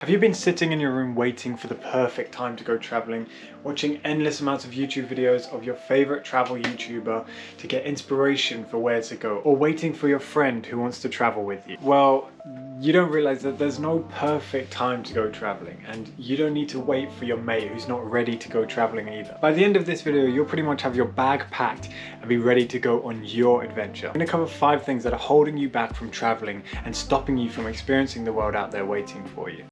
Have you been sitting in your room waiting for the perfect time to go traveling, watching endless amounts of YouTube videos of your favorite travel YouTuber to get inspiration for where to go, or waiting for your friend who wants to travel with you? Well, you don't realize that there's no perfect time to go traveling, and you don't need to wait for your mate who's not ready to go traveling either. By the end of this video, you'll pretty much have your bag packed and be ready to go on your adventure. I'm going to cover 5 things that are holding you back from traveling and stopping you from experiencing the world out there waiting for you.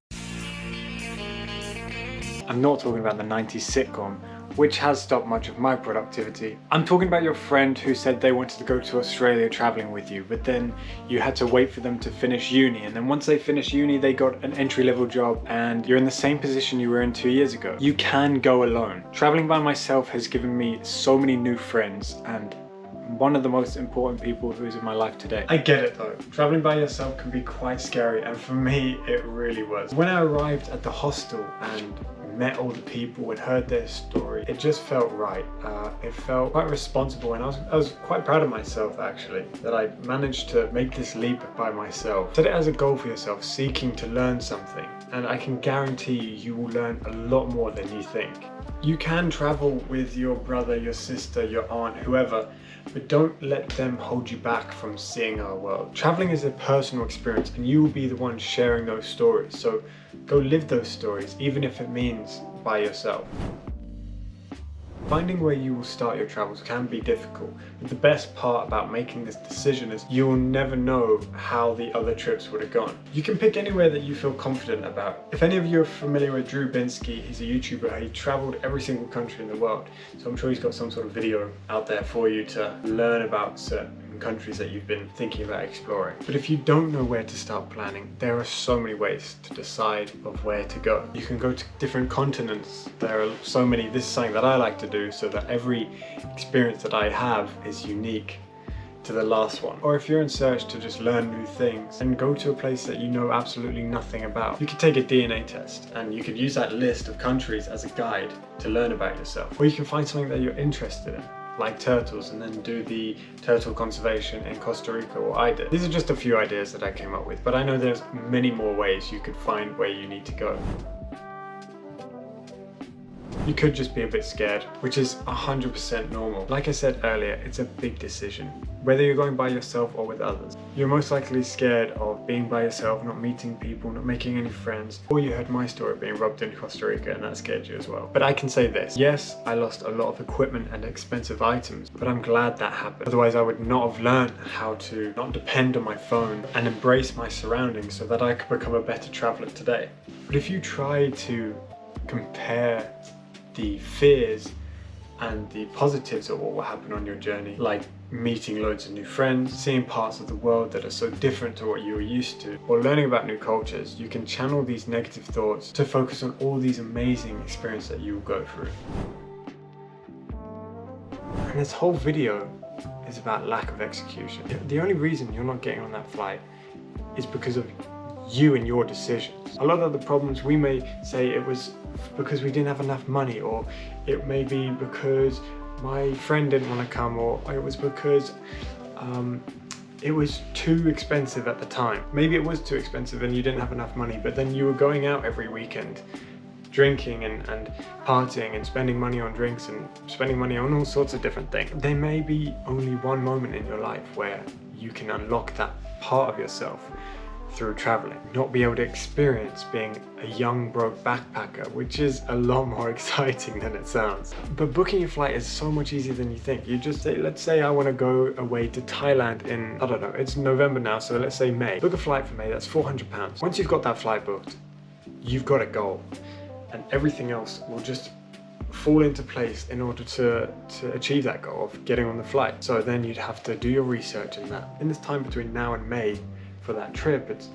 I'm not talking about the 90s sitcom, which has stopped much of my productivity. I'm talking about your friend who said they wanted to go to Australia traveling with you, but then you had to wait for them to finish uni, and then once they finished uni they got an entry-level job and you're in the same position you were in 2 years ago. You can go alone. Traveling by myself has given me so many new friends and one of the most important people who is in my life today. I get it though, traveling by yourself can be quite scary, and for me it really was. When I arrived at the hostel and met all the people and heard their story, it just felt right. It felt quite responsible, and I was quite proud of myself actually, that I managed to make this leap by myself. Set it as a goal for yourself, seeking to learn something, and I can guarantee you will learn a lot more than you think. You can travel with your brother, your sister, your aunt, whoever, but don't let them hold you back from seeing our world. Traveling is a personal experience and you will be the one sharing those stories, so go live those stories, even if it means by yourself. Finding where you will start your travels can be difficult, but the best part about making this decision is you will never know how the other trips would have gone. You can pick anywhere that you feel confident about. If any of you are familiar with Drew Binsky, he's a YouTuber. He traveled every single country in the world, so I'm sure he's got some sort of video out there for you to learn about certain countries that you've been thinking about exploring. But if you don't know where to start planning, there are so many ways to decide of where to go. You can go to different continents. There are so many. This is something that I like to do so that every experience that I have is unique to the last one. Or if you're in search to just learn new things, and go to a place that you know absolutely nothing about. You could take a DNA test and you could use that list of countries as a guide to learn about yourself. Or you can find something that you're interested in, like turtles, and then do the turtle conservation in Costa Rica, or I did. These are just a few ideas that I came up with, but I know there's many more ways you could find where you need to go. You could just be a bit scared, which is 100% normal. Like I said earlier, it's a big decision, whether you're going by yourself or with others. You're most likely scared of being by yourself, not meeting people, not making any friends, or you heard my story being robbed in Costa Rica and that scared you as well. But I can say this, yes, I lost a lot of equipment and expensive items, but I'm glad that happened. Otherwise I would not have learned how to not depend on my phone and embrace my surroundings so that I could become a better traveler today. But if you try to compare the fears and the positives of what will happen on your journey, like meeting loads of new friends, seeing parts of the world that are so different to what you were used to, or learning about new cultures, you can channel these negative thoughts to focus on all these amazing experiences that you will go through. And this whole video is about lack of execution. The only reason you're not getting on that flight is because of you and your decisions. A lot of the problems, we may say it was because we didn't have enough money, or it may be because my friend didn't want to come, or it was because it was too expensive at the time. Maybe it was too expensive and you didn't have enough money, but then you were going out every weekend drinking and partying and spending money on drinks and spending money on all sorts of different things. There may be only one moment in your life where you can unlock that part of yourself through traveling, not be able to experience being a young broke backpacker, which is a lot more exciting than it sounds. But booking your flight is so much easier than you think. You just say, let's say I want to go away to Thailand in, I don't know, it's November now, so let's say May. Book a flight for May, that's £400. Once you've got that flight booked, you've got a goal, and everything else will just fall into place in order to achieve that goal of getting on the flight. So then you'd have to do your research in that. In this time between now and May, for that trip, it's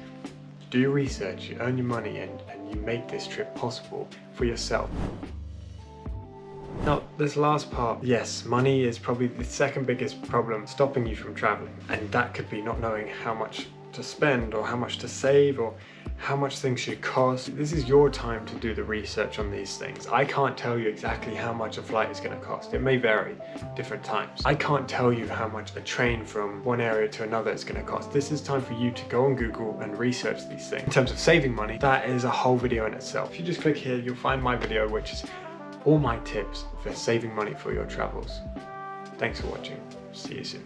do your research, you earn your money, and you make this trip possible for yourself. Now, this last part, yes, money is probably the second biggest problem stopping you from traveling, and that could be not knowing how much to spend or how much to save or how much things should cost. This is your time to do the research on these things. I can't tell you exactly how much a flight is going to cost. It may vary different times. I can't tell you how much a train from one area to another is going to cost. This is time for you to go on Google and research these things. In terms of saving money, that is a whole video in itself. If you just click here, you'll find my video, which is all my tips for saving money for your travels. Thanks for watching. See you soon.